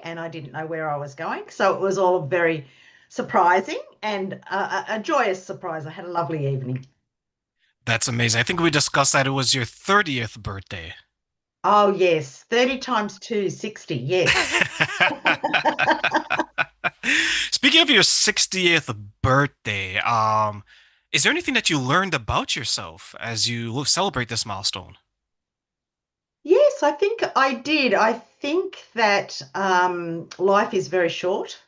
and I didn't know where I was going. So it was all very surprising and a joyous surprise. I had a lovely evening. That's amazing. I think we discussed that it was your 30th birthday. Oh, yes. 30 times 2, 60. Yes. Speaking of your 60th birthday, is there anything that you learned about yourself as you celebrate this milestone? Yes, I think I did. I think that life is very short,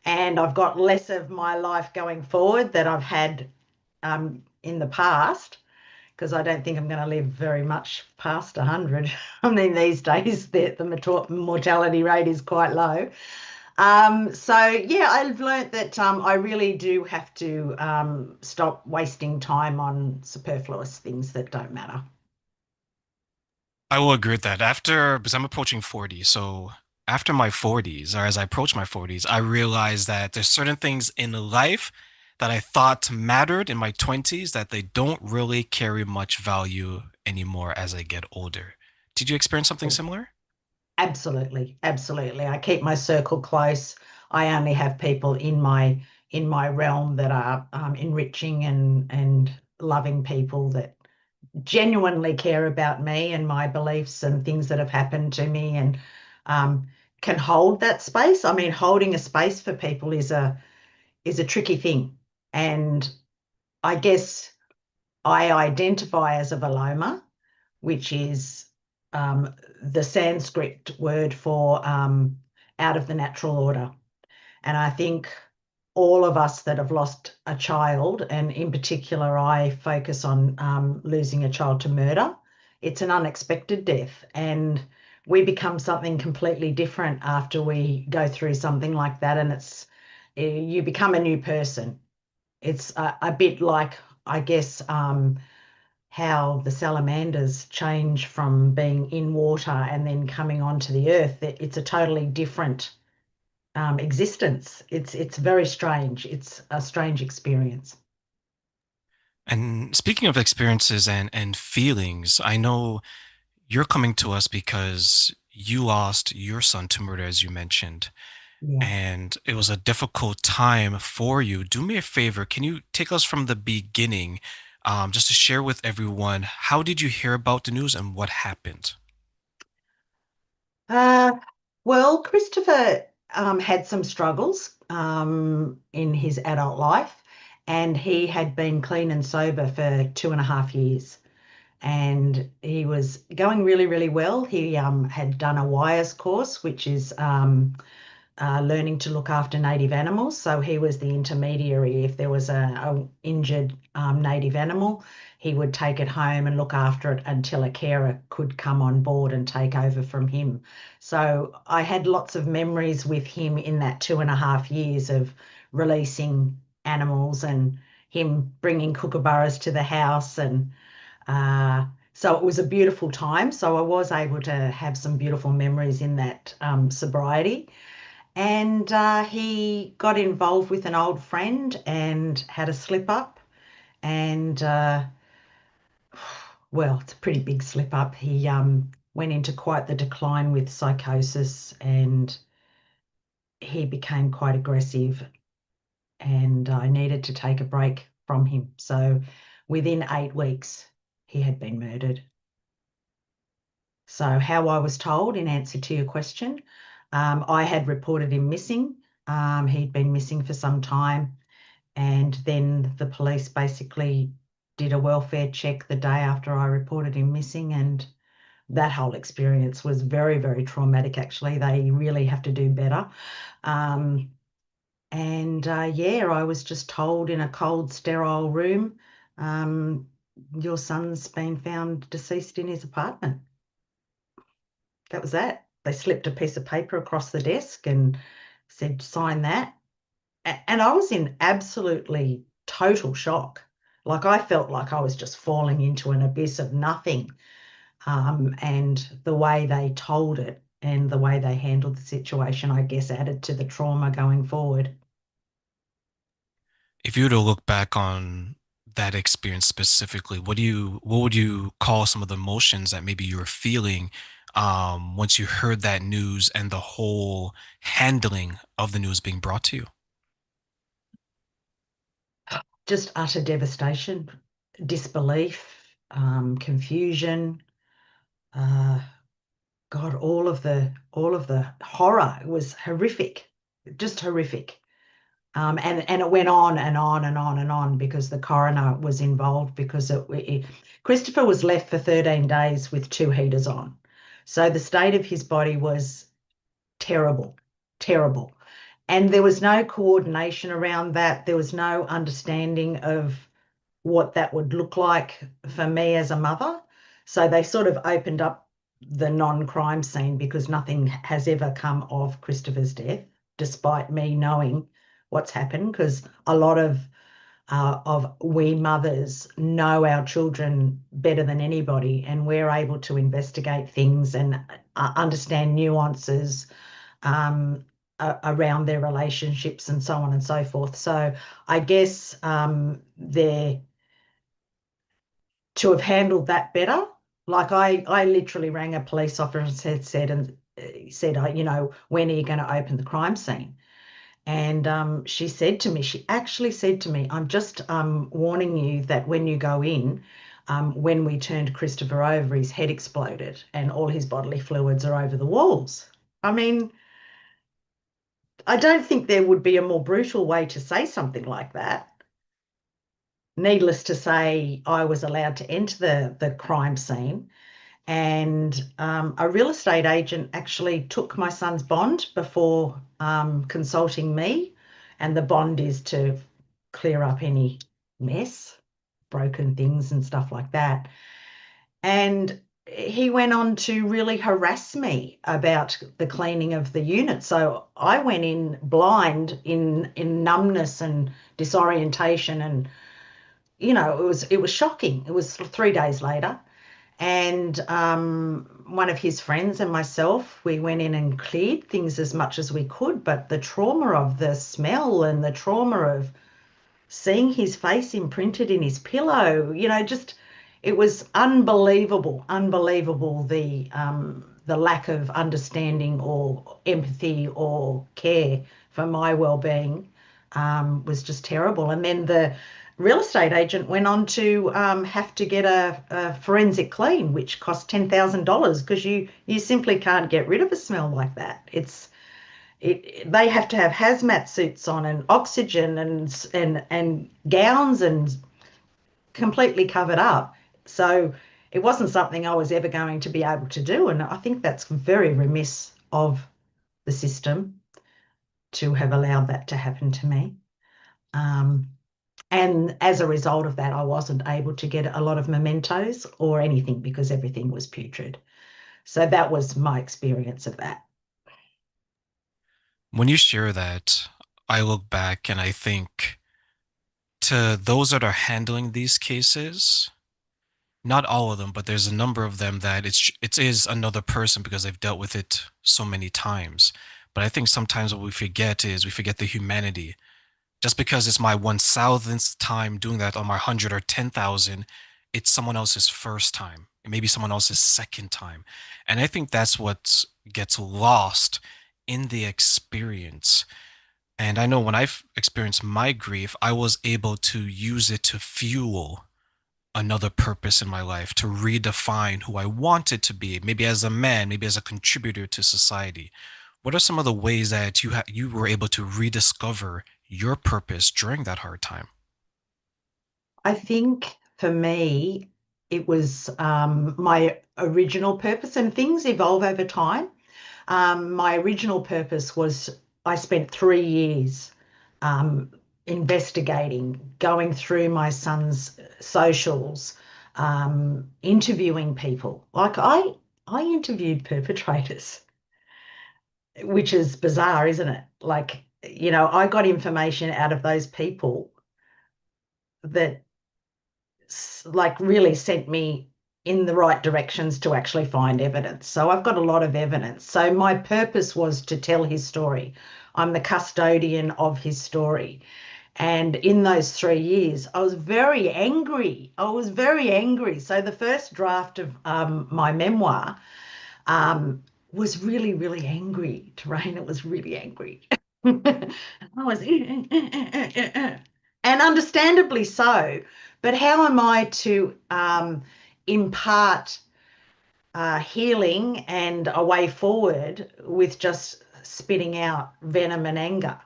and I've got less of my life going forward that I've had in the past, because I don't think I'm going to live very much past 100. I mean, these days the mortality rate is quite low. So yeah, I've learnt that I really do have to stop wasting time on superfluous things that don't matter. I will agree with that. Because I'm approaching 40, so after my 40s, or as I approach my 40s, I realized that there's certain things in life that I thought mattered in my 20s that they don't really carry much value anymore as I get older. Did you experience something similar? Absolutely, absolutely. I keep my circle close. I only have people in my realm that are enriching and loving people that genuinely care about me and my beliefs and things that have happened to me and um, can hold that space. I mean, holding a space for people is a tricky thing, and I guess I identify as a Veloma, which is the Sanskrit word for out of the natural order. And I think all of us that have lost a child, and in particular, I focus on losing a child to murder. It's an unexpected death, and we become something completely different after we go through something like that. And you become a new person. It's a bit like, I guess, how the salamanders change from being in water and then coming onto the earth. It's a totally different existence. It's very strange. It's a strange experience. And speaking of experiences and feelings, I know you're coming to us because you lost your son to murder, as you mentioned, Yeah. and it was a difficult time for you. Do me a favor, can you take us from the beginning, just to share with everyone, how did you hear about the news and what happened? Uh, well, Christopher had some struggles in his adult life, and he had been clean and sober for 2.5 years. And he was going really, really well. He had done a WIRES course, which is learning to look after native animals. So he was the intermediary. If there was a injured native animal, he would take it home and look after it until a carer could come on board and take over from him. So I had lots of memories with him in that 2.5 years of releasing animals and him bringing kookaburras to the house and so it was a beautiful time. So I was able to have some beautiful memories in that sobriety. And he got involved with an old friend and had a slip up. And well, it's a pretty big slip up. He went into quite the decline with psychosis and he became quite aggressive. And I needed to take a break from him. So within 8 weeks, he had been murdered. So, how I was told, in answer to your question, I had reported him missing. He'd been missing for some time. And then the police basically did a welfare check the day after I reported him missing. And that whole experience was very, very traumatic, actually. They really have to do better. Um, and yeah, I was just told in a cold, sterile room, um, your son's been found deceased in his apartment. That was that. They slipped a piece of paper across the desk and said, sign that. And I was in absolutely total shock. Like I felt like I was just falling into an abyss of nothing. And the way they told it and the way they handled the situation, I guess, added to the trauma going forward. If you were to look back on that experience specifically, what would you call some of the emotions that maybe you were feeling once you heard that news and the whole handling of the news being brought to you? Just utter devastation, disbelief, confusion. Uh, God, all of the horror. It was horrific, just horrific. And it went on and on and on and on because the coroner was involved because Christopher was left for 13 days with two heaters on. So the state of his body was terrible, terrible. And there was no coordination around that. There was no understanding of what that would look like for me as a mother. So they sort of opened up the non-crime scene because nothing has ever come of Christopher's death, despite me knowing what's happened, because a lot of we mothers know our children better than anybody, and we're able to investigate things and understand nuances around their relationships and so on and so forth. So I guess they're to have handled that better. Like I literally rang a police officer and said, when are you going to open the crime scene? And she actually said to me, I'm just warning you that when you go in, when we turned Christopher over, his head exploded and all his bodily fluids are over the walls. I mean, I don't think there would be a more brutal way to say something like that. Needless to say, I was allowed to enter the crime scene, and a real estate agent actually took my son's bond before consulting me, and the bond is to clear up any mess, broken things and stuff like that. And he went on to really harass me about the cleaning of the unit. So I went in blind in numbness and disorientation, and it was shocking. It was 3 days later, and one of his friends and myself, we went in and cleared things as much as we could. But the trauma of the smell and the trauma of seeing his face imprinted in his pillow, just it was unbelievable, unbelievable, the lack of understanding or empathy or care for my well-being was just terrible. And then the real estate agent went on to have to get a forensic clean, which cost $10,000 because you simply can't get rid of a smell like that. They have to have hazmat suits on and oxygen and gowns and completely covered up. So it wasn't something I was ever going to be able to do. And I think that's very remiss of the system to have allowed that to happen to me. Um, and as a result of that, I wasn't able to get a lot of mementos or anything because everything was putrid. So that was my experience of that. When you share that, I look back and I think to those that are handling these cases, not all of them, but there's a number of them that it is another person because they've dealt with it so many times. But I think sometimes what we forget is we forget the humanity. Just because it's my 1,000th time doing that on my 100 or 10,000, it's someone else's first time. It may be someone else's second time. And I think that's what gets lost in the experience. And I know when I've experienced my grief, I was able to use it to fuel another purpose in my life, to redefine who I wanted to be, maybe as a man, maybe as a contributor to society. What are some of the ways that you were able to rediscover your purpose during that hard time? I think for me, it was my original purpose, and things evolve over time. My original purpose was I spent 3 years um, investigating, going through my son's socials, interviewing people. Like I interviewed perpetrators, which is bizarre, isn't it? Like, I got information out of those people that like really sent me in the right directions to actually find evidence. So I've got a lot of evidence. So my purpose was to tell his story. I'm the custodian of his story. And in those 3 years, I was very angry. I was very angry. So the first draft of my memoir, um, was really, really angry. Tarina was really angry. I was, and understandably so. But how am I to impart healing and a way forward with just spitting out venom and anger?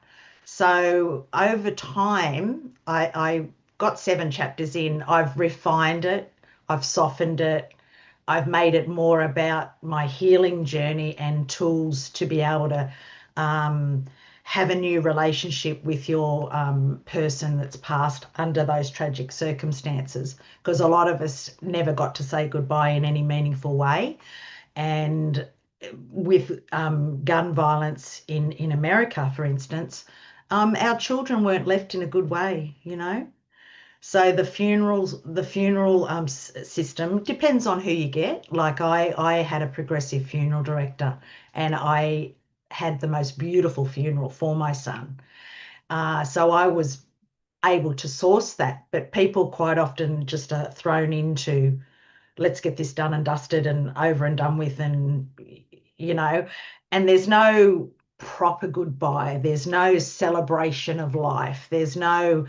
So over time, I got 7 chapters in. I've refined it, I've softened it, I've made it more about my healing journey and tools to be able to um, have a new relationship with your person that's passed under those tragic circumstances. Because a lot of us never got to say goodbye in any meaningful way. And with gun violence in America, for instance, our children weren't left in a good way, you know. So the funeral system depends on who you get. Like I had a progressive funeral director, and I had the most beautiful funeral for my son. So I was able to source that, but people quite often just are thrown into let's get this done and dusted and over and done with, and you know, and there's no proper goodbye. There's no celebration of life. There's no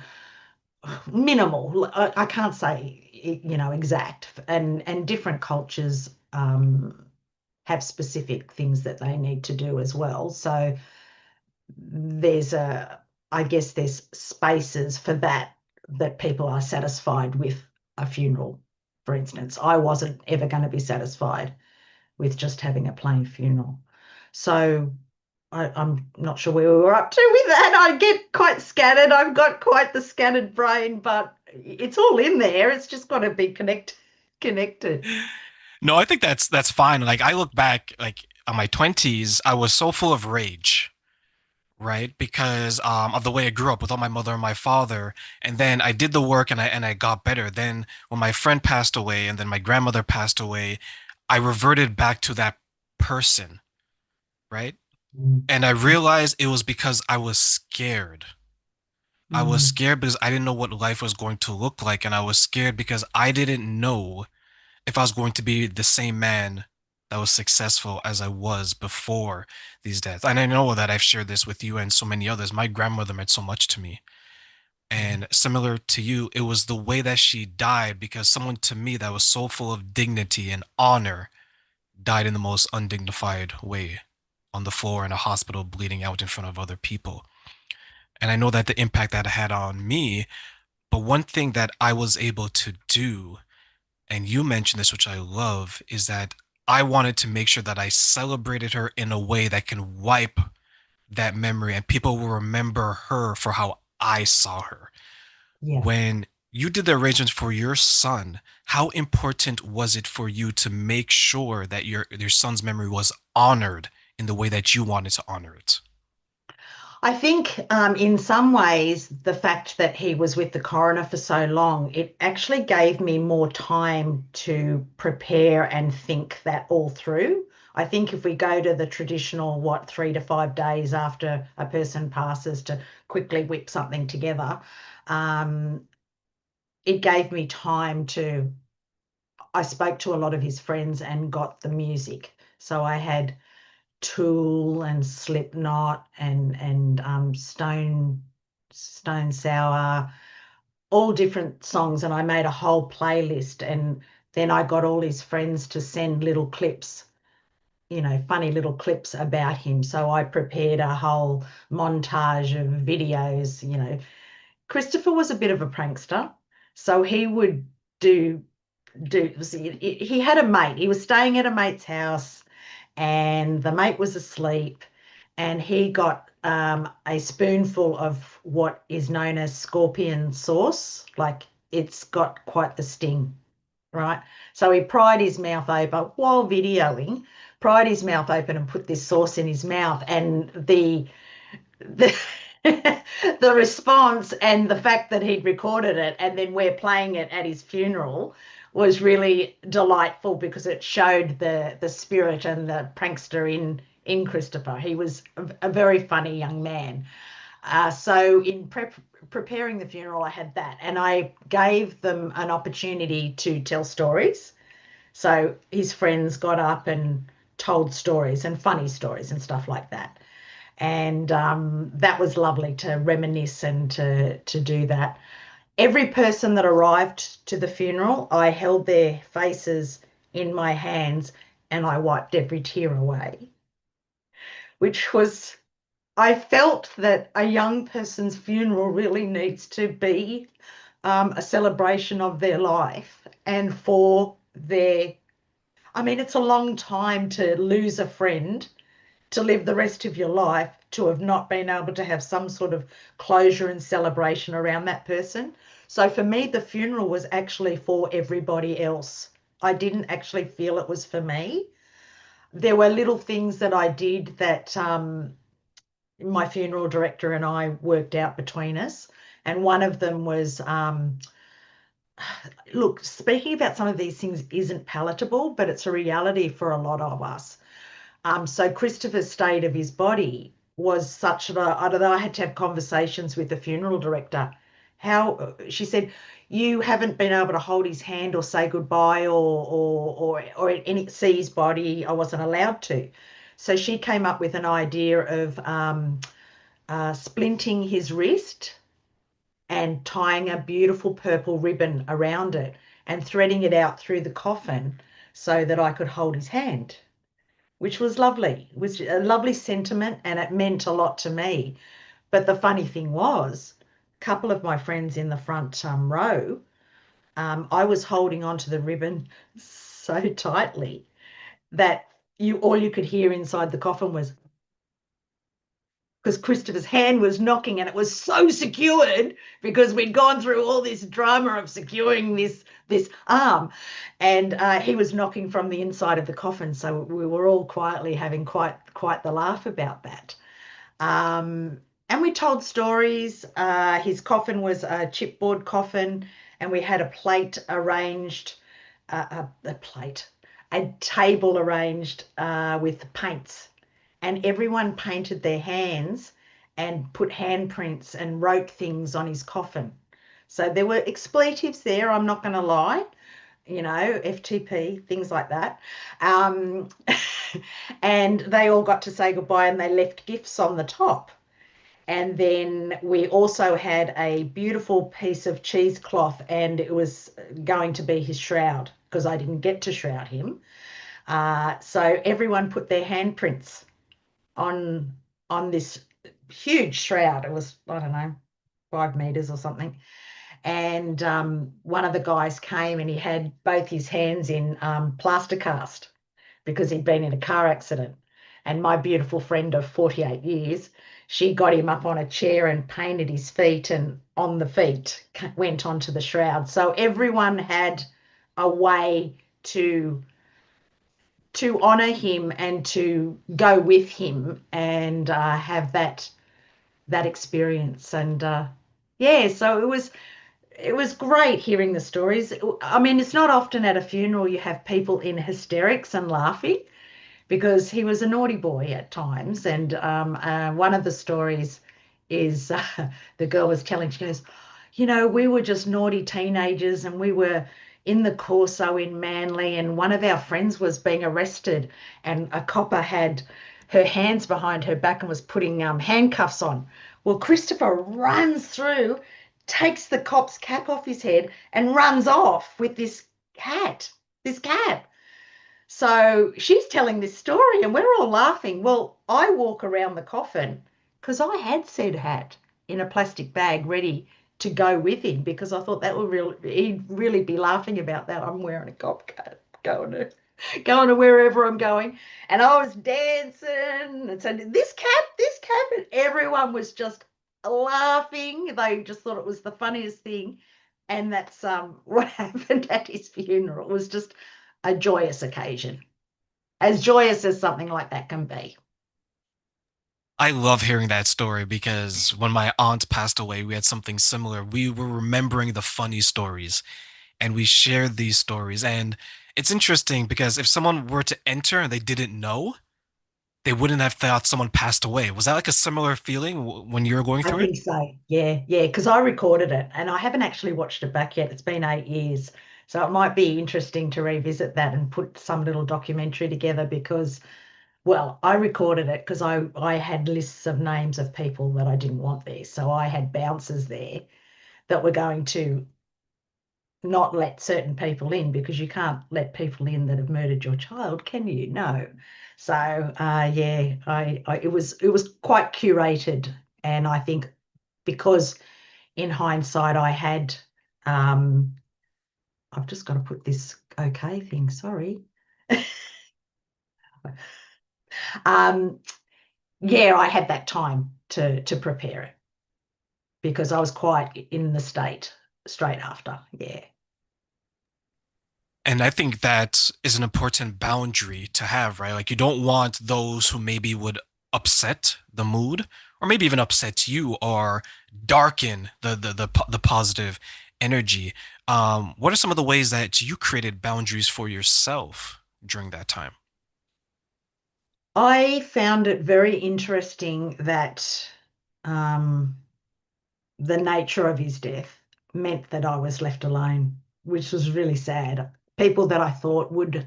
minimal. I can't say exact, and different cultures have specific things that they need to do as well. So there's I guess there's spaces for that people are satisfied with a funeral. For instance, I wasn't ever going to be satisfied with just having a plain funeral. So I'm not sure where we were up to with that. I get quite scattered. I've got quite the scattered brain, but it's all in there. It's just got to be connected. No, I think that's fine. Like I look back, like on my 20s, I was so full of rage, right? Because of the way I grew up without my mother and my father. And then I did the work and I got better. Then when my friend passed away and then my grandmother passed away, I reverted back to that person, right? Mm. And I realized it was because I was scared. I was Mm. scared because I didn't know what life was going to look like. And I was scared because I didn't know if I was going to be the same man that was successful as I was before these deaths. And I know that I've shared this with you and so many others. My grandmother meant so much to me. And similar to you, it was the way that she died because someone to me that was so full of dignity and honor died in the most undignified way on the floor in a hospital, bleeding out in front of other people. And I know that the impact that it had on me, but one thing that I was able to do, and you mentioned this, which I love, is that I wanted to make sure that I celebrated her in a way that can wipe that memory and people will remember her for how I saw her. Yeah. When you did the arrangements for your son, how important was it for you to make sure that your son's memory was honored in the way that you wanted to honor it? I think in some ways, the fact that he was with the coroner for so long, it actually gave me more time to prepare and think that all through. I think if we go to the traditional, 3 to 5 days after a person passes to quickly whip something together, um, it gave me time to. I spoke to a lot of his friends and got the music. So I had Tool and Slipknot and Stone Sour, all different songs, and I made a whole playlist. And then I got all his friends to send little clips, funny little clips about him. So I prepared a whole montage of videos. Christopher was a bit of a prankster, so he would do he had a mate. He was staying at a mate's house, and the mate was asleep, and he got a spoonful of what is known as scorpion sauce. Like, it's got quite the sting, right? So he pried his mouth open while videoing, pried his mouth open and put this sauce in his mouth, and the the response and the fact that he'd recorded it and then we're playing it at his funeral was really delightful, because it showed the spirit and the prankster in Christopher. He was a very funny young man. So in preparing the funeral, I had that, and I gave them an opportunity to tell stories. So his friends got up and told stories and funny stories and stuff like that. And that was lovely to reminisce and to do that. Every person that arrived to the funeral, I held their faces in my hands and I wiped every tear away, which was, I felt that a young person's funeral really needs to be a celebration of their life and for their, I mean, it's a long time to lose a friend, to live the rest of your life, to have not been able to have some sort of closure and celebration around that person. So for me, the funeral was actually for everybody else. I didn't actually feel it was for me. There were little things that I did that my funeral director and I worked out between us. And one of them was, look, speaking about some of these things isn't palatable, but it's a reality for a lot of us. So Christopher's state of his body was such that I don't know, I had to have conversations with the funeral director. How she said, you haven't been able to hold his hand or say goodbye or any see his body. I wasn't allowed to. So she came up with an idea of splinting his wrist and tying a beautiful purple ribbon around it and threading it out through the coffin so that I could hold his hand, which was lovely. It was a lovely sentiment and it meant a lot to me. But the funny thing was, a couple of my friends in the front row, I was holding onto the ribbon so tightly that you all you could hear inside the coffin was, because Christopher's hand was knocking and it was so secured because we'd gone through all this drama of securing this arm, and he was knocking from the inside of the coffin. So we were all quietly having quite the laugh about that. And we told stories. His coffin was a chipboard coffin, and we had a plate arranged, a table arranged with paints, and everyone painted their hands and put handprints and wrote things on his coffin. So there were expletives there, I'm not going to lie, FTP, things like that. Um, and they all got to say goodbye and they left gifts on the top. And then we also had a beautiful piece of cheesecloth, and it was going to be his shroud because I didn't get to shroud him. So everyone put their handprints on this huge shroud. It was, I don't know, 5 meters or something. And one of the guys came and he had both his hands in plaster cast because he'd been in a car accident. And my beautiful friend of 48 years, she got him up on a chair and painted his feet, and on the feet went onto the shroud. So everyone had a way to honor him and to go with him and have that experience. And yeah, so it was great hearing the stories. I mean, it's not often at a funeral you have people in hysterics and laughing, because he was a naughty boy at times. And one of the stories is the girl was telling, she goes, we were just naughty teenagers and we were in the Corso in Manly, and one of our friends was being arrested, and a copper had her hands behind her back and was putting handcuffs on. Well, Christopher runs through, takes the cop's cap off his head and runs off with this cap. So she's telling this story and we're all laughing. Well, I walk around the coffin because I had said hat in a plastic bag ready to go with him, because I thought that would he'd really be laughing about that. I'm wearing a cop hat going to wherever I'm going. And I was dancing and saying, this cap, and everyone was just laughing. They just thought it was the funniest thing. And that's what happened at his funeral. It was just a joyous occasion, as joyous as something like that can be. I love hearing that story because when my aunt passed away, we had something similar. We were remembering the funny stories and we shared these stories. And it's interesting because if someone were to enter and they didn't know, they wouldn't have thought someone passed away. Was that like a similar feeling when you were going I through it? think so. Yeah, yeah, because I recorded it and I haven't actually watched it back yet. It's been 8 years. So it might be interesting to revisit that and put some little documentary together because, well, I recorded it because I had lists of names of people that I didn't want there. So I had bouncers there that were going to not let certain people in because you can't let people in that have murdered your child, can you? No. So yeah, it was quite curated, and I think because in hindsight I had I've just got to put this okay thing, sorry. um yeah, I had that time to prepare it because I was quite in the state straight after. Yeah. And I think that is an important boundary to have, right? Like you don't want those who maybe would upset the mood or maybe even upset you or darken the positive energy. What are some of the ways that you created boundaries for yourself during that time? I found it very interesting that um, the nature of his death meant that I was left alone, which was really sad. People that I thought would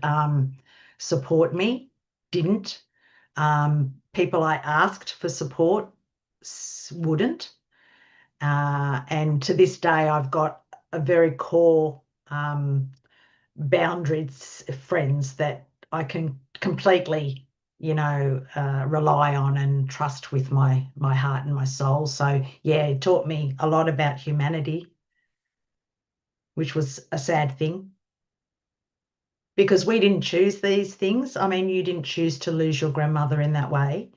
support me didn't. People I asked for support wouldn't. And to this day, I've got a very core boundaries friends that I can completely, rely on and trust with my heart and my soul. So yeah, it taught me a lot about humanity, which was a sad thing because we didn't choose these things. I mean, you didn't choose to lose your grandmother in that way,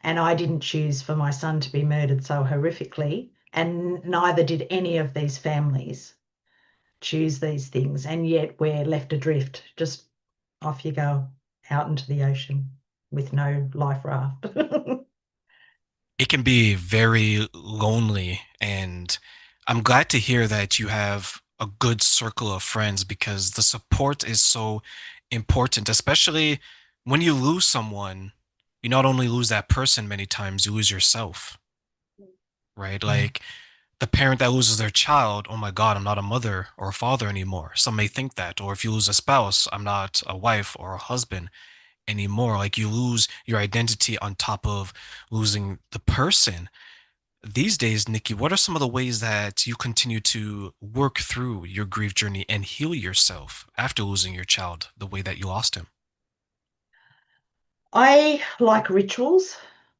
and I didn't choose for my son to be murdered so horrifically, and neither did any of these families choose these things, and yet we're left adrift. Just off you go out into the ocean with no life raft. It can be very lonely, and I'm glad to hear that you have a good circle of friends because the support is so important, especially when you lose someone. You not only lose that person, many times you lose yourself, right? Yeah. Like the parent that loses their child, oh my God, I'm not a mother or a father anymore. Some may think that. Or if you lose a spouse, I'm not a wife or a husband anymore. Like you lose your identity on top of losing the person. These days, Nikki, what are some of the ways that you continue to work through your grief journey and heal yourself after losing your child the way that you lost him? I like rituals.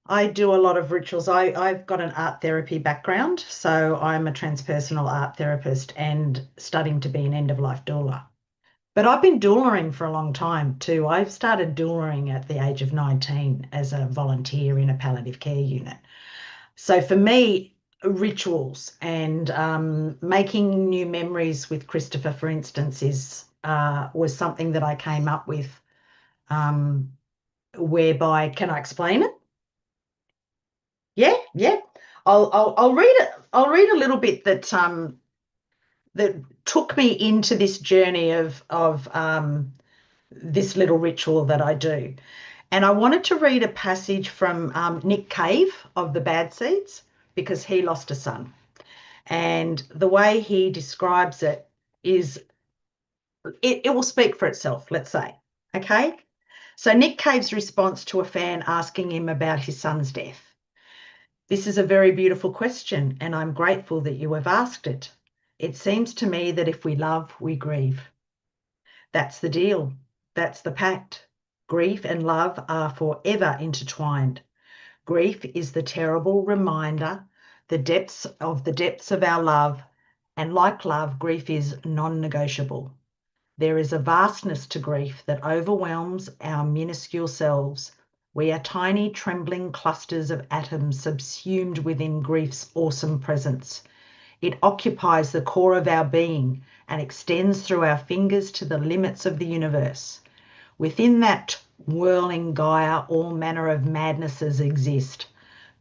I do a lot of rituals. I've got an art therapy background, so I'm a transpersonal art therapist and studying to be an end of life doula. But I've been doulaing for a long time too. I've started doulaing at the age of 19 as a volunteer in a palliative care unit. So for me, rituals and making new memories with Christopher, for instance, is was something that I came up with. Um, Whereby, can I explain it? Yeah, yeah. I'll read it. I'll read a little bit that took me into this journey of this little ritual that I do. And I wanted to read a passage from Nick Cave of the Bad Seeds because he lost a son. And the way he describes it is, it will speak for itself, let's say. Okay. So Nick Cave's response to a fan asking him about his son's death. This is a very beautiful question, and I'm grateful that you have asked it. It seems to me that if we love, we grieve. That's the deal. That's the pact. Grief and love are forever intertwined. Grief is the terrible reminder, the depths of our love, and like love, grief is non-negotiable. There is a vastness to grief that overwhelms our minuscule selves. We are tiny, trembling clusters of atoms subsumed within grief's awesome presence. It occupies the core of our being and extends through our fingers to the limits of the universe. Within that whirling Gaia, all manner of madnesses exist.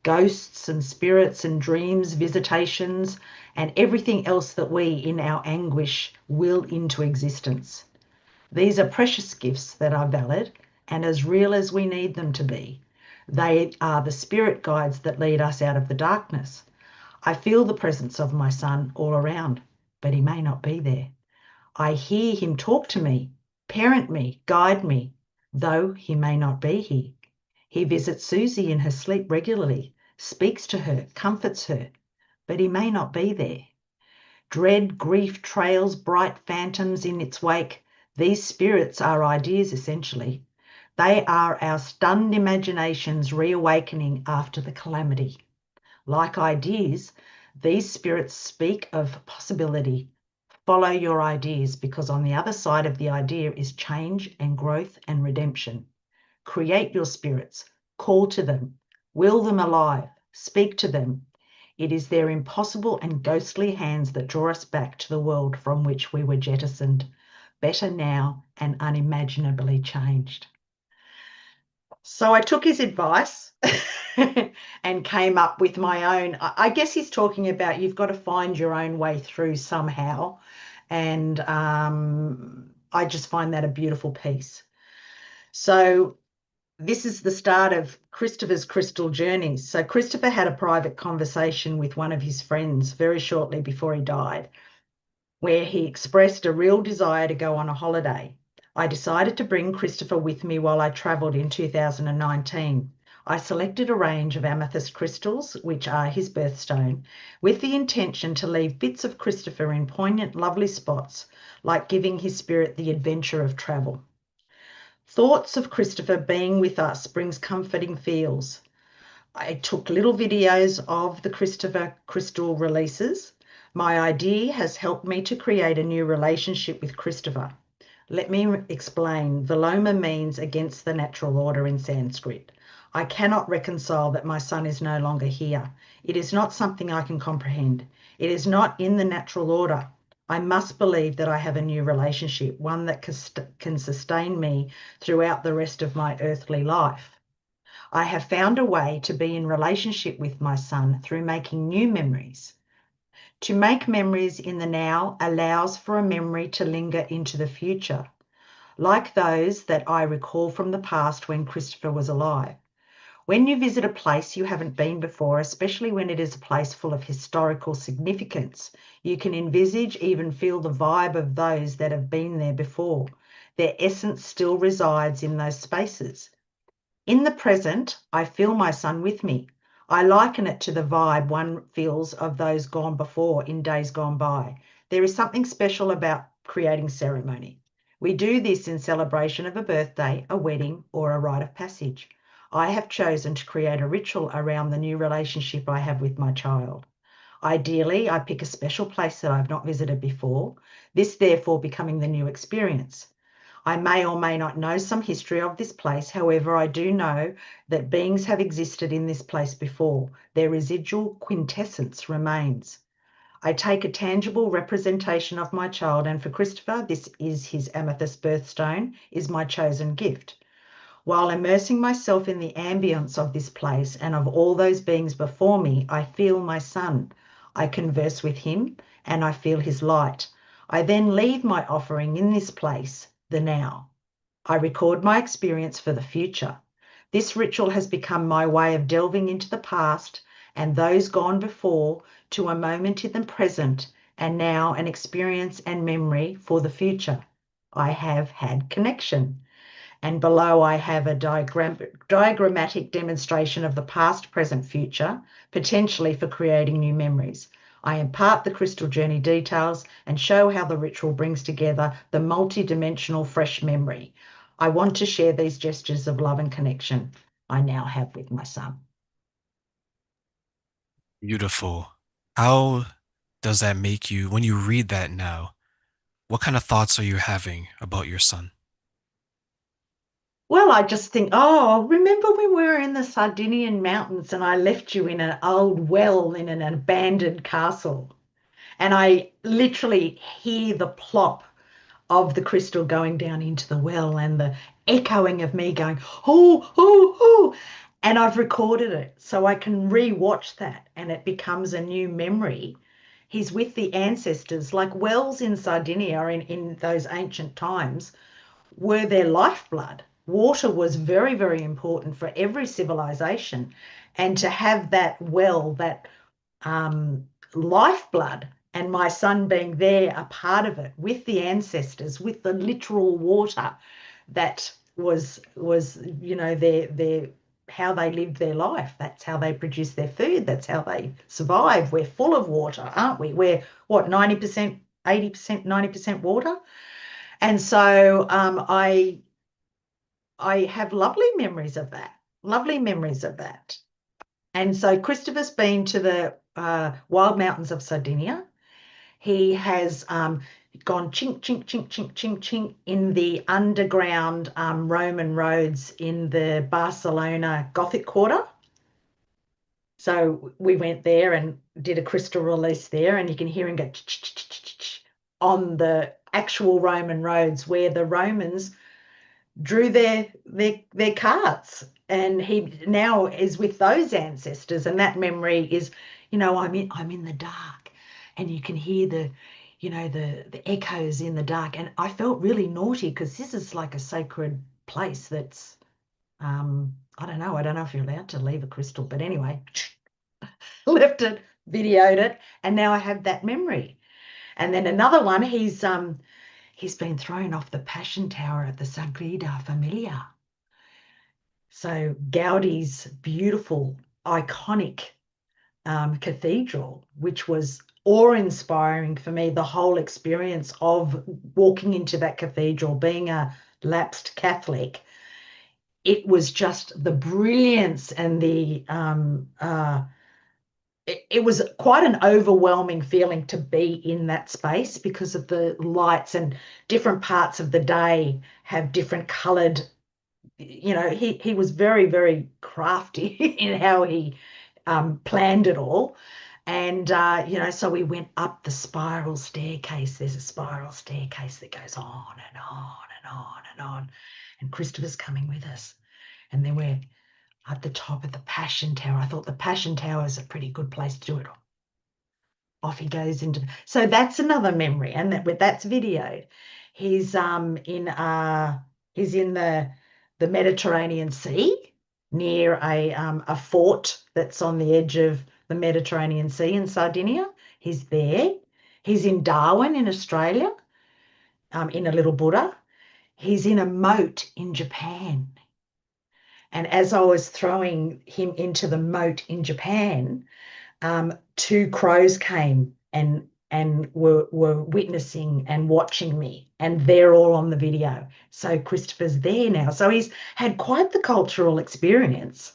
Ghosts and spirits and dreams, visitations, and everything else that we, in our anguish, will into existence. These are precious gifts that are valid and as real as we need them to be. They are the spirit guides that lead us out of the darkness. I feel the presence of my son all around, but he may not be there. I hear him talk to me, parent me, guide me, though he may not be here. He visits Susie in her sleep regularly, speaks to her, comforts her, but he may not be there. Dread, grief trails bright phantoms in its wake. These spirits are ideas essentially. They are our stunned imaginations reawakening after the calamity. Like ideas, these spirits speak of possibility. Follow your ideas because on the other side of the idea is change and growth and redemption. Create your spirits, call to them, will them alive, speak to them. It is their impossible and ghostly hands that draw us back to the world from which we were jettisoned, better now and unimaginably changed. So I took his advice and came up with my own. I guess he's talking about you've got to find your own way through somehow. And I just find that a beautiful piece. So this is the start of Christopher's crystal journeys. So Christopher had a private conversation with one of his friends very shortly before he died, where he expressed a real desire to go on a holiday. I decided to bring Christopher with me while I travelled in 2019. I selected a range of amethyst crystals, which are his birthstone, with the intention to leave bits of Christopher in poignant, lovely spots, like giving his spirit the adventure of travel. Thoughts of Christopher being with us brings comforting feels. I took little videos of the Christopher crystal releases. My idea has helped me to create a new relationship with Christopher. Let me explain. Viloma means against the natural order in Sanskrit. I cannot reconcile that my son is no longer here. It is not something I can comprehend. It is not in the natural order. I must believe that I have a new relationship, one that can sustain me throughout the rest of my earthly life. I have found a way to be in relationship with my son through making new memories. To make memories in the now allows for a memory to linger into the future, like those that I recall from the past when Christopher was alive. When you visit a place you haven't been before, especially when it is a place full of historical significance, you can envisage, even feel the vibe of those that have been there before. Their essence still resides in those spaces. In the present, I feel my son with me. I liken it to the vibe one feels of those gone before in days gone by. There is something special about creating ceremony. We do this in celebration of a birthday, a wedding, or a rite of passage. I have chosen to create a ritual around the new relationship I have with my child. Ideally, I pick a special place that I've not visited before, this therefore becoming the new experience. I may or may not know some history of this place. However, I do know that beings have existed in this place before. Their residual quintessence remains. I take a tangible representation of my child, and for Christopher, this is his amethyst birthstone, is my chosen gift. While immersing myself in the ambience of this place and of all those beings before me, I feel my son. I converse with him and I feel his light. I then leave my offering in this place, the now. I record my experience for the future. This ritual has become my way of delving into the past and those gone before to a moment in the present and now an experience and memory for the future. I have had connection. And below I have a diagrammatic demonstration of the past, present, future, potentially for creating new memories. I impart the crystal journey details and show how the ritual brings together the multi-dimensional fresh memory. I want to share these gestures of love and connection I now have with my son. Beautiful. How does that make you, when you read that now, what kind of thoughts are you having about your son? Well, I just think, oh, remember when we were in the Sardinian mountains and I left you in an old well in an abandoned castle? And I literally hear the plop of the crystal going down into the well and the echoing of me going, oh, oh, oh. And I've recorded it so I can re-watch that and it becomes a new memory. He's with the ancestors, like wells in Sardinia in those ancient times were their lifeblood. Water was very, very important for every civilization. And to have that well, that um, lifeblood and my son being there, a part of it with the ancestors, with the literal water that was their how they lived their life. That's how they produce their food. That's how they survive. We're full of water, aren't we? We're what, 90%, 80%, 90% water. And so I have lovely memories of that. Lovely memories of that. And so Christopher's been to the wild mountains of Sardinia. He has gone chink, chink, chink, chink, chink, chink in the underground Roman roads in the Barcelona Gothic Quarter. So we went there and did a crystal release there, and you can hear him go on the actual Roman roads where the Romans drew their carts, and he now is with those ancestors, and that memory is, I'm in the dark, and you can hear the echoes in the dark, and I felt really naughty because this is like a sacred place that's I don't know if you're allowed to leave a crystal, but anyway, left it, videoed it, and now I have that memory. And then another one, he's been thrown off the Passion Tower at the Sagrada Familia. So Gaudi's beautiful, iconic cathedral, which was awe-inspiring for me, the whole experience of walking into that cathedral, being a lapsed Catholic. It was just the brilliance and it was quite an overwhelming feeling to be in that space because of the lights, and different parts of the day have different colored. He was very, very crafty in how he planned it all. And so we went up the spiral staircase. There's a spiral staircase that goes on and on and on and on, and Christopher's coming with us, and then we're at the top of the Passion Tower. I thought the Passion Tower is a pretty good place to do it. Off he goes into. So that's another memory, and that's videoed. He's in the Mediterranean Sea, near a fort that's on the edge of the Mediterranean Sea in Sardinia. He's there. He's in Darwin in Australia, in a little Buddha. He's in a moat in Japan. And as I was throwing him into the moat in Japan, two crows came and were witnessing and watching me, and they're all on the video. So Christopher's there now. So he's had quite the cultural experience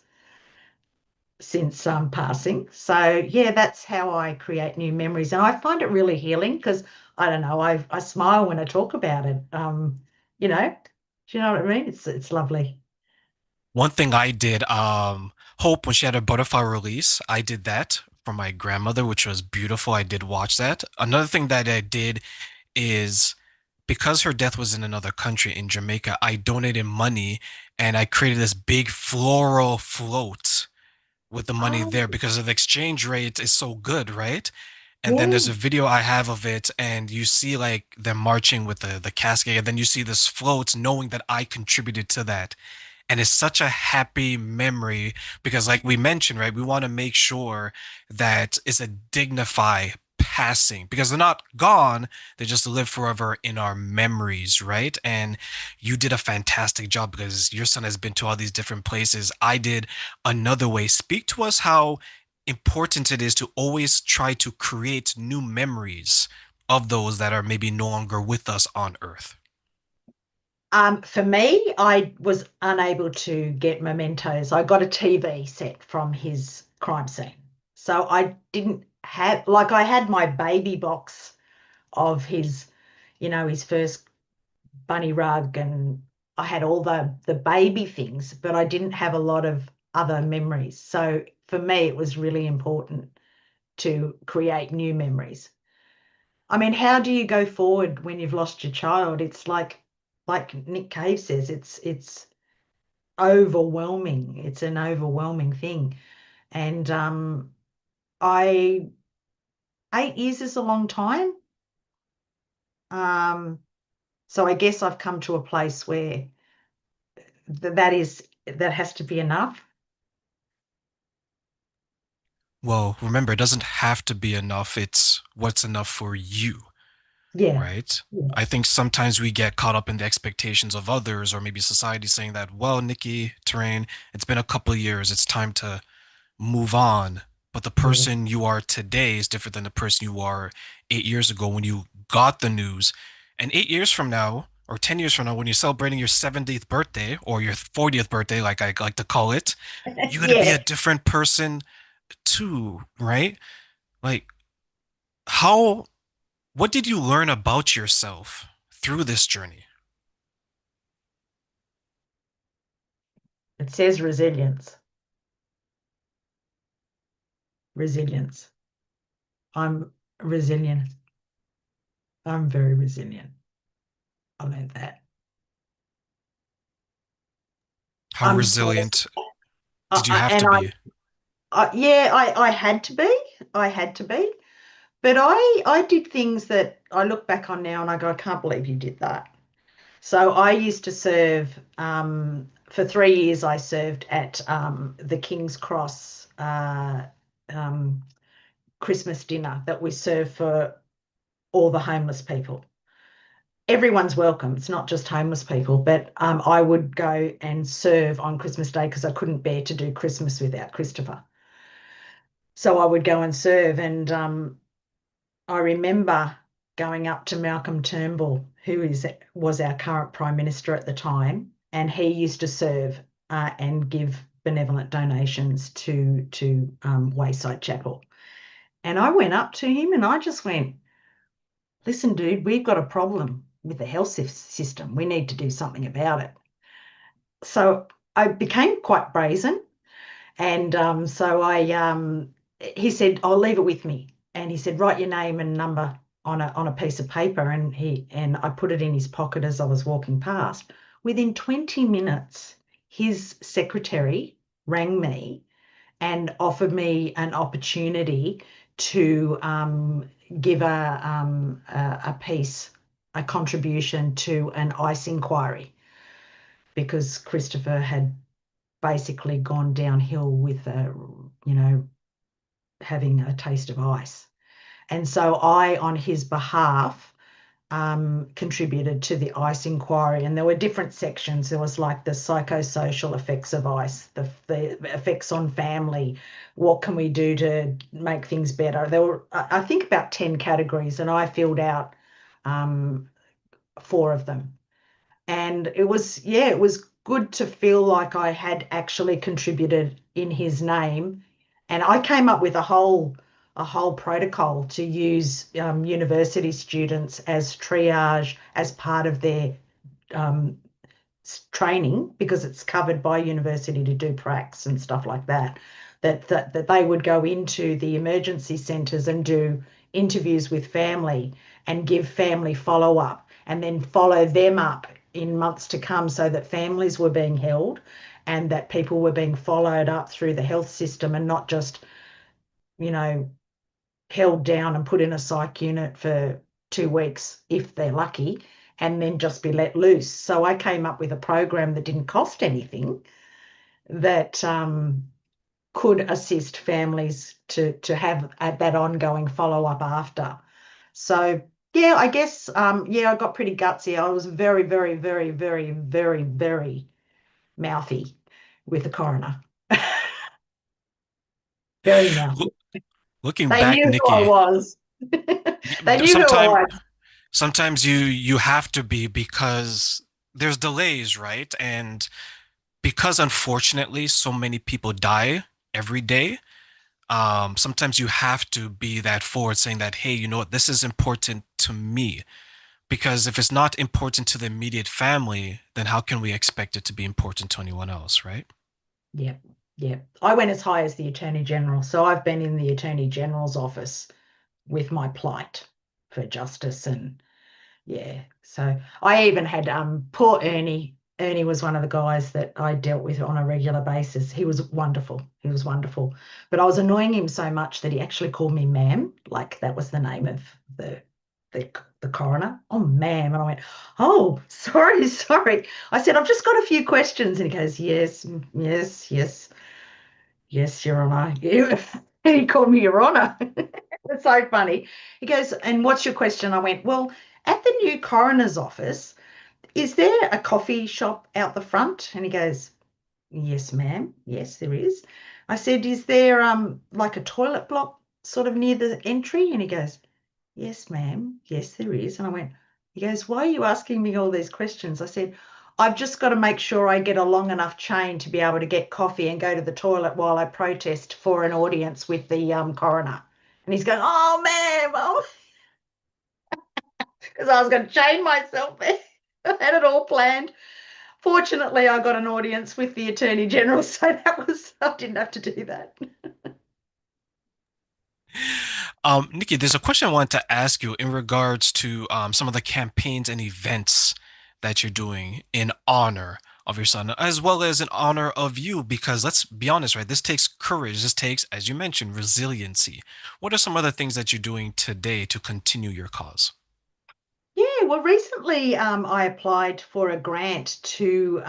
since passing. So yeah, that's how I create new memories, and I find it really healing because I don't know, I smile when I talk about it. You know, do you know what I mean? It's lovely. One thing I did, Hope, when she had a butterfly release, I did that for my grandmother, which was beautiful. I did watch that. Another thing that I did is because her death was in another country in Jamaica, I donated money and I created this big floral float with the money Oh, there because of the exchange rate is so good, right? And then there's a yeah. video I have of it, and you see like them marching with the casket, and then you see this float, knowing that I contributed to that. And it's such a happy memory because, like we mentioned, right, we want to make sure that it's a dignified passing because they're not gone, they just live forever in our memories, right? And you did a fantastic job because your son has been to all these different places. I did another way. Speak to us how important it is to always try to create new memories of those that are maybe no longer with us on earth. For me, I was unable to get mementos. I got a TV set from his crime scene. So I didn't have, like, I had my baby box of his first bunny rug, and I had all the baby things, but I didn't have a lot of other memories. So for me, it was really important to create new memories. I mean, how do you go forward when you've lost your child? It's like Nick Cave says, it's overwhelming. It's an overwhelming thing. And I 8 years is a long time. Um, so I guess I've come to a place where that has to be enough. Well, remember, it doesn't have to be enough. It's what's enough for you, Yeah. right? Yeah. I think sometimes we get caught up in the expectations of others or maybe society saying that, well, Nikki, Terrain, it's been a couple of years. It's time to move on. But the Yeah. person you are today is different than the person you are 8 years ago when you got the news. And 8 years from now, or 10 years from now, when you're celebrating your 70th birthday or your 40th birthday, like I like to call it, you're going to be Yeah. a different person too, right? Like, how, what did you learn about yourself through this journey? It says resilience. Resilience. I'm resilient. I'm very resilient. I learned that. How I'm blessed. resilient did you have to And be? yeah, I had to be. I had to be. But I did things that I look back on now and I go, I can't believe you did that. So I used to serve for 3 years. I served at the King's Cross um, Christmas dinner that we serve for all the homeless people. Everyone's welcome. It's not just homeless people, but I would go and serve on Christmas Day because I couldn't bear to do Christmas without Christopher. So I would go and serve, and I remember going up to Malcolm Turnbull, who was our current Prime Minister at the time, and he used to serve and give benevolent donations to Wayside Chapel. And I went up to him and I just went, "Listen, dude, we've got a problem with the health system. We need to do something about it." So I became quite brazen. And he said, "I'll leave it with me." And he said, "Write your name and number on a piece of paper." And I put it in his pocket as I was walking past. Within 20 minutes, his secretary rang me and offered me an opportunity to give a piece, a contribution to an ICE inquiry because Christopher had basically gone downhill with you know, having a taste of ice. And so I, on his behalf, contributed to the ICE inquiry. And there were different sections. There was like the psychosocial effects of ICE, the effects on family. What can we do to make things better? There were, I think, about 10 categories, and I filled out um, four of them. And it was, yeah, it was good to feel like I had actually contributed in his name. And I came up with a whole protocol to use university students as triage as part of their um, training because it's covered by university to do pracs and stuff like that. That they would go into the emergency centres and do interviews with family and give family follow up and then follow them up in months to come so that families were being held and that people were being followed up through the health system and not just, you know, held down and put in a psych unit for 2 weeks if they're lucky and then just be let loose. So I came up with a program that didn't cost anything that could assist families to have that ongoing follow up after. So yeah, I guess yeah, I got pretty gutsy. I was very, very, very, very, very, very mouthy with the coroner. Very mouthy. Look, looking They back, knew who I Nikki, was. They knew who I sometimes was. sometimes you have to be because there's delays, right? And because unfortunately so many people die every day, sometimes you have to be that forward saying that, hey, you know what, this is important to me. Because if it's not important to the immediate family, then how can we expect it to be important to anyone else, right? Yeah, yeah. I went as high as the Attorney General. So I've been in the Attorney General's office with my plight for justice and yeah. So I even had poor Ernie. Ernie was one of the guys that I dealt with on a regular basis. He was wonderful. He was wonderful. But I was annoying him so much that he actually called me ma'am, like that was the name of the the coroner. "Oh, ma'am." And I went, "Oh, sorry, sorry." I said, "I've just got a few questions." And he goes, "Yes, yes, yes, yes, Your Honor." And he called me Your Honor. It's so funny. He goes, and what's your question? I went, well, at the new coroner's office, is there a coffee shop out the front? And he goes, yes, ma'am. Yes, there is. I said, is there like a toilet block sort of near the entry? And he goes, yes, ma'am. Yes, there is. And I went, he goes, why are you asking me all these questions? I said, I've just got to make sure I get a long enough chain to be able to get coffee and go to the toilet while I protest for an audience with the coroner. And he's going, oh, ma'am, oh, because I was going to chain myself there. I had it all planned. Fortunately, I got an audience with the Attorney General, so I didn't have to do that. Nikki, there's a question I wanted to ask you in regards to some of the campaigns and events that you're doing in honor of your son, as well as in honor of you, because let's be honest, right? This takes courage. This takes, as you mentioned, resiliency. What are some other things that you're doing today to continue your cause? Yeah, well, recently I applied for a grant to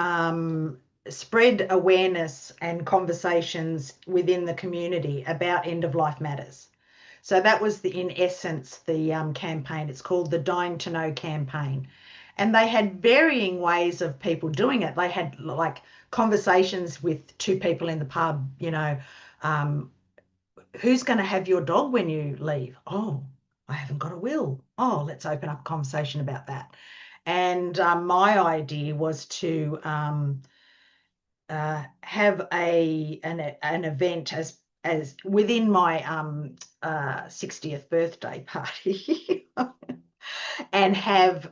spread awareness and conversations within the community about end of life matters. So that was in essence, the campaign. It's called the Dying to Know campaign. And they had varying ways of people doing it. They had like conversations with two people in the pub, um, who's going to have your dog when you leave? Oh, I haven't got a will. Oh, let's open up a conversation about that. And my idea was to have an event as within my 60th birthday party and have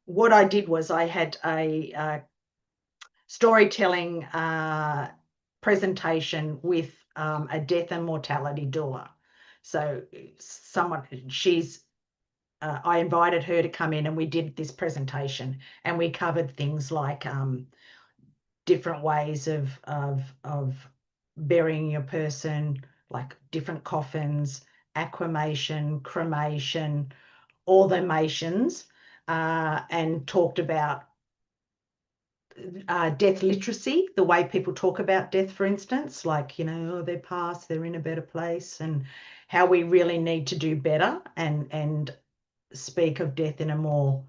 what I did was I had a storytelling presentation with a death and mortality doula. So I invited her to come in and we did this presentation and we covered things like different ways of burying your person, like different coffins, aquamation, cremation, all the mations, and talked about death literacy, the way people talk about death, for instance, like, oh, they're past, they're in a better place, and how we really need to do better and speak of death in a more,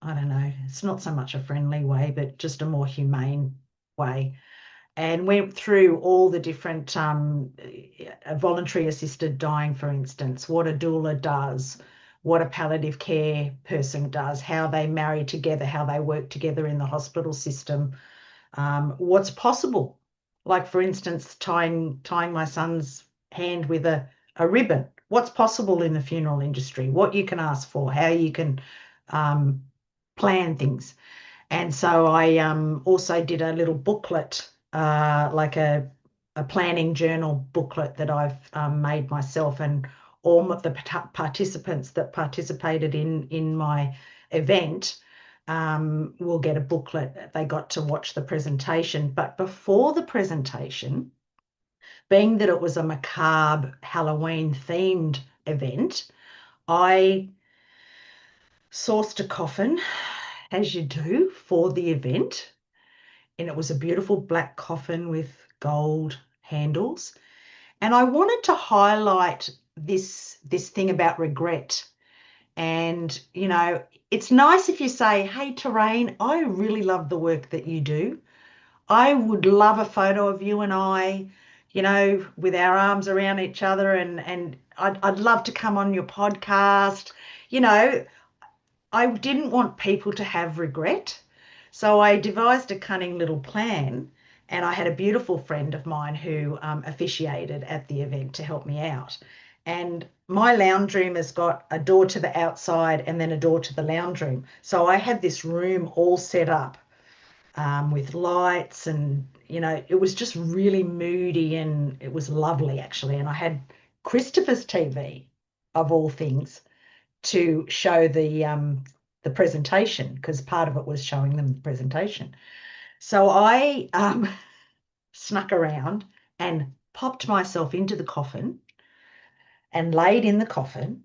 I don't know, it's not so much a friendly way, but just a more humane way. And went through all the different voluntary assisted dying, for instance, what a doula does, what a palliative care person does, how they marry together, how they work together in the hospital system, what's possible. Like, for instance, tying my son's hand with a ribbon. What's possible in the funeral industry, what you can ask for, how you can um, plan things. And so I also did a little booklet, like a planning journal booklet that I've made myself, and all of the participants that participated in my event will get a booklet. They got to watch the presentation. But before the presentation, being that it was a macabre Halloween themed event, I sourced a coffin, as you do, for the event. And it was a beautiful black coffin with gold handles. And I wanted to highlight this thing about regret. And, it's nice if you say, hey, Terrain, I really love the work that you do. I would love a photo of you and I, with our arms around each other, and I'd love to come on your podcast. You know, I didn't want people to have regret. So I devised a cunning little plan. And I had a beautiful friend of mine who officiated at the event to help me out. And my lounge room has got a door to the outside and then a door to the lounge room. So I had this room all set up with lights, and, it was just really moody and it was lovely, actually. And I had Christopher's TV, of all things, to show the presentation, because part of it was showing them the presentation. So I snuck around and popped myself into the coffin and laid in the coffin.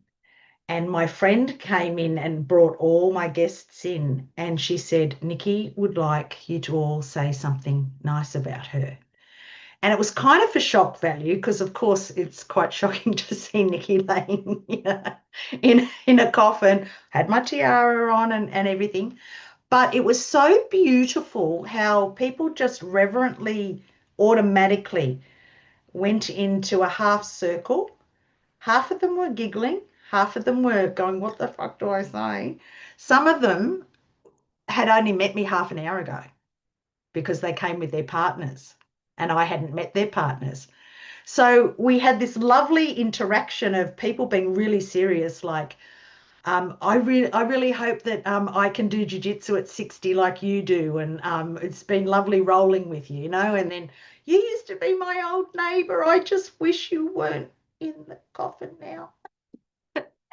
And my friend came in and brought all my guests in, and she said, Nikki would like you to all say something nice about her. And it was kind of for shock value because, of course, it's quite shocking to see Nikki laying, in a coffin, had my tiara on and everything. But it was so beautiful how people just reverently, automatically went into a half circle. Half of them were giggling, half of them were going, "What the fuck do I say?" Some of them had only met me half an hour ago because they came with their partners and I hadn't met their partners. So we had this lovely interaction of people being really serious, like, I really hope that I can do jujitsu at 60 like you do. And it's been lovely rolling with you, And then you used to be my old neighbor. I just wish you weren't in the coffin now.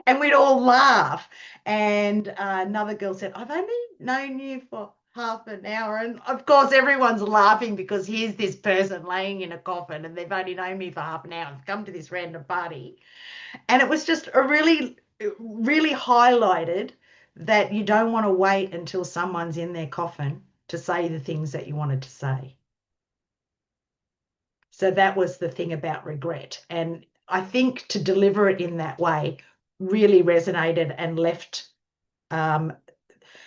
And we'd all laugh. And another girl said, "I've only known you for half an hour." And of course, everyone's laughing because here's this person laying in a coffin and they've only known me for half an hour and come to this random party. And it was just a really, really highlighted that you don't want to wait until someone's in their coffin to say the things that you wanted to say. So that was the thing about regret. And I think to deliver it in that way really resonated and left, um,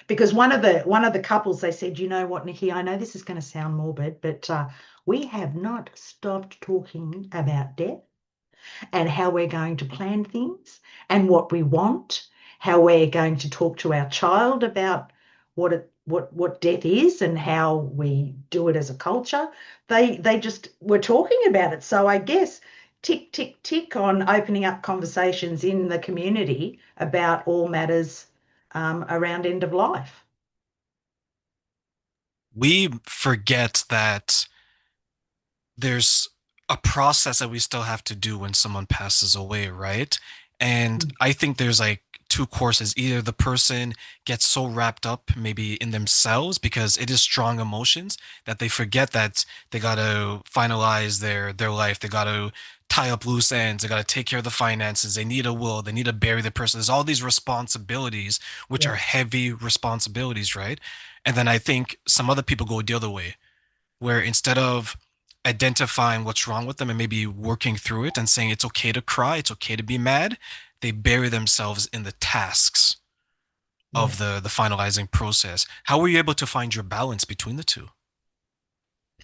because one of the couples, they said, "You know what, Nikki, I know this is going to sound morbid, but we have not stopped talking about death and how we're going to plan things and what we want, how we're going to talk to our child about what death is and how we do it as a culture." They just were talking about it. So I guess tick tick tick on opening up conversations in the community about all matters around end of life. We forget that there's a process that we still have to do when someone passes away, right? And Mm. I think there's like two courses. Either the person gets so wrapped up maybe in themselves because it is strong emotions that they forget that they got to finalize their life. They got to tie up loose ends. They got to take care of the finances. They need a will. They need to bury the person. There's all these responsibilities, which are Yes. heavy responsibilities, right? And then I think some other people go the other way where instead of identifying what's wrong with them and maybe working through it and saying it's okay to cry, it's okay to be mad, they bury themselves in the tasks of Yes. the finalizing process. How were you able to find your balance between the two?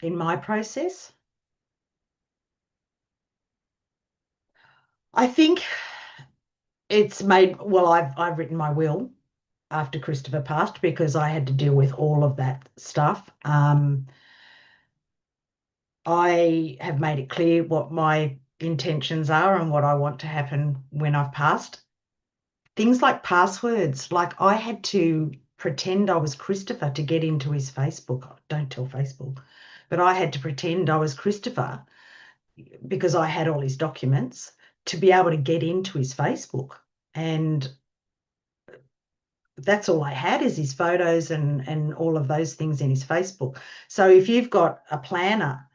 In my process, I think it's made, well, I've written my will after Christopher passed because I had to deal with all of that stuff. I have made it clear what my intentions are and what I want to happen when I've passed. Things like passwords, like I had to pretend I was Christopher to get into his Facebook. Don't tell Facebook, but I had to pretend I was Christopher because I had all his documents to be able to get into his Facebook. And that's all I had is his photos and all of those things in his Facebook. So if you've got a planner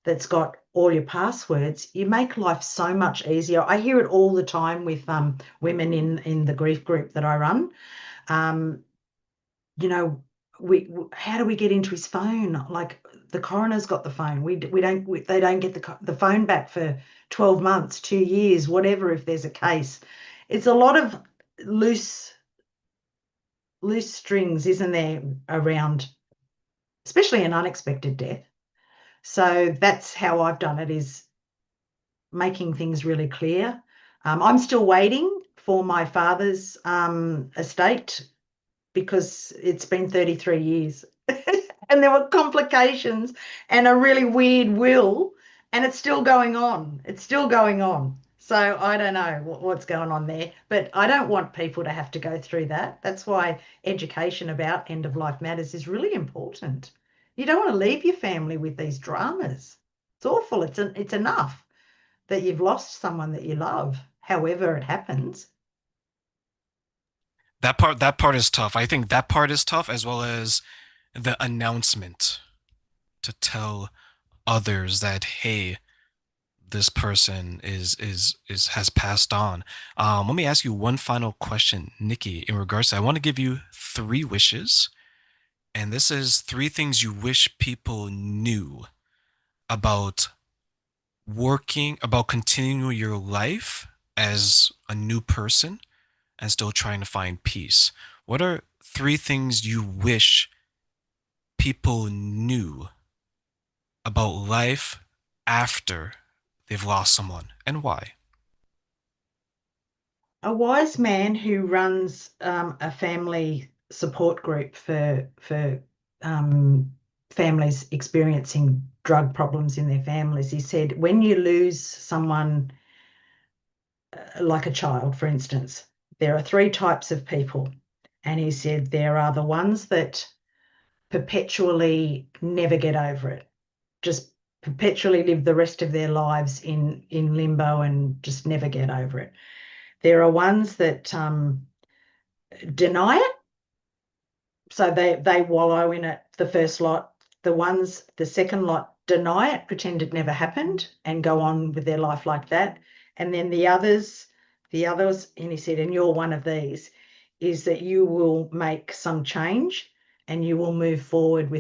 that's got all your passwords, you make life so much easier. I hear it all the time with women in the grief group that I run. Um, you know, how do we get into his phone? Like the coroner's got the phone. They don't get the phone back for 12 months, 2 years, whatever. If there's a case, it's a lot of loose loose strings, isn't there, around, especially an unexpected death. So that's how I've done it, is making things really clear. I'm still waiting for my father's estate because it's been 33 years and there were complications and a really weird will, and it's still going on. It's still going on. So I don't know what's going on there, but I don't want people to have to go through that. That's why education about end of life matters is really important. You don't want to leave your family with these dramas. It's awful. It's enough that you've lost someone that you love, however it happens. That part is tough. I think that part is tough as well as the announcement to tell others that hey, this person is has passed on. Let me ask you one final question, Nikki, in regards to I want to give you three wishes, and this is three things you wish people knew about working, about continuing your life as a new person and still trying to find peace. What are three things you wish people knew about life after they've lost someone, and why? A wise man who runs a family support group for families experiencing drug problems in their families. He said, when you lose someone like a child, for instance, there are three types of people. And he said there are the ones that perpetually never get over it, just perpetually live the rest of their lives in limbo and just never get over it. There are ones that deny it, so they wallow in it. The first lot, the second lot deny it, pretend it never happened, and go on with their life like that. And then the others, and he said, and you're one of these, is that you will make some change and you will move forward with